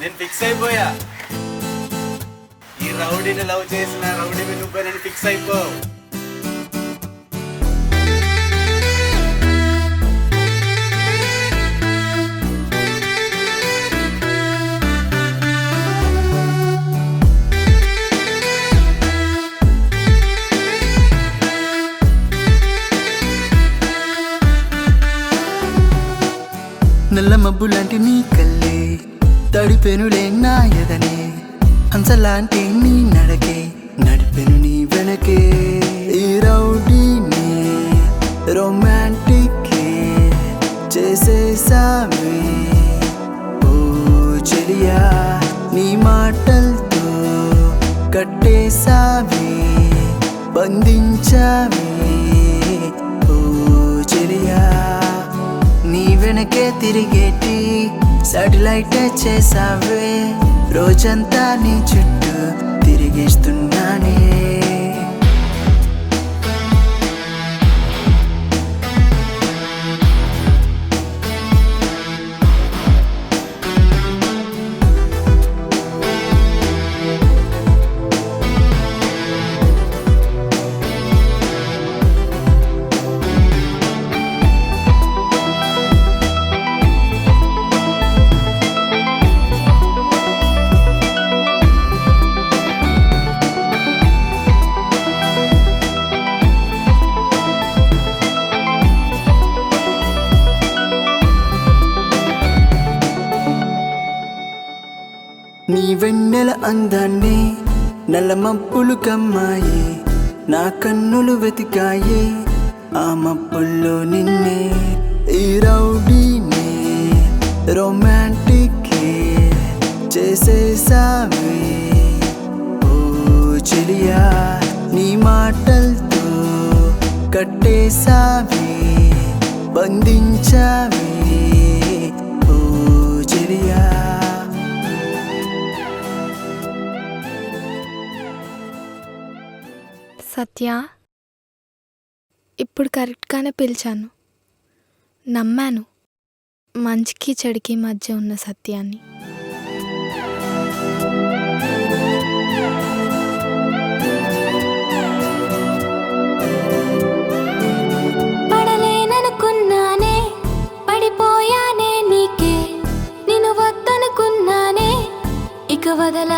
నేను ఫిక్స్ అయిపోయా. ఈ రౌడీని లవ్ చేసిన రౌడీని నువ్వే, నేను ఫిక్స్ అయిపో. నల్ల మబ్బు లాంటి నీ కల్లే తడిపెనులే నా ఎదనే, హంసలాంటి నీ నడకే నడిపెను నీ వెనకే. ఈ రౌడీని రొమాంటిక్ చేసేసావే ఓ చెలియా, నీ మాటలతో కట్టేసావే బంధించావే ఓ చెలియా. నీ వెనకే తిరిగేటి సాటిలైట్ చేసావే, రోజంతా నీ చుట్టూ తిరిగేస్తున్నానే. నీ వెన్నెల అందాన్ని నల్ల మబ్బులు కమ్మాయి, నా కన్నులు వెతికాయి ఆ మబ్బుల్లో నిన్నే. ఈ రౌడీని రొమాంటిక్ చేసేసావే ఓ చెలియా, నీ మాటలతో కట్టేసావే బంధించావే ఓ చెలియా. సత్య, ఇప్పుడు కరెక్ట్గానే పిలిచాను. నమ్మాను మంచికి చెడుకి మధ్య ఉన్న సత్యాన్ని. పడలేననుకున్నానే, పడిపోయానే నీకే, నిన్ను వద్దనుకున్నానే, ఇక వదల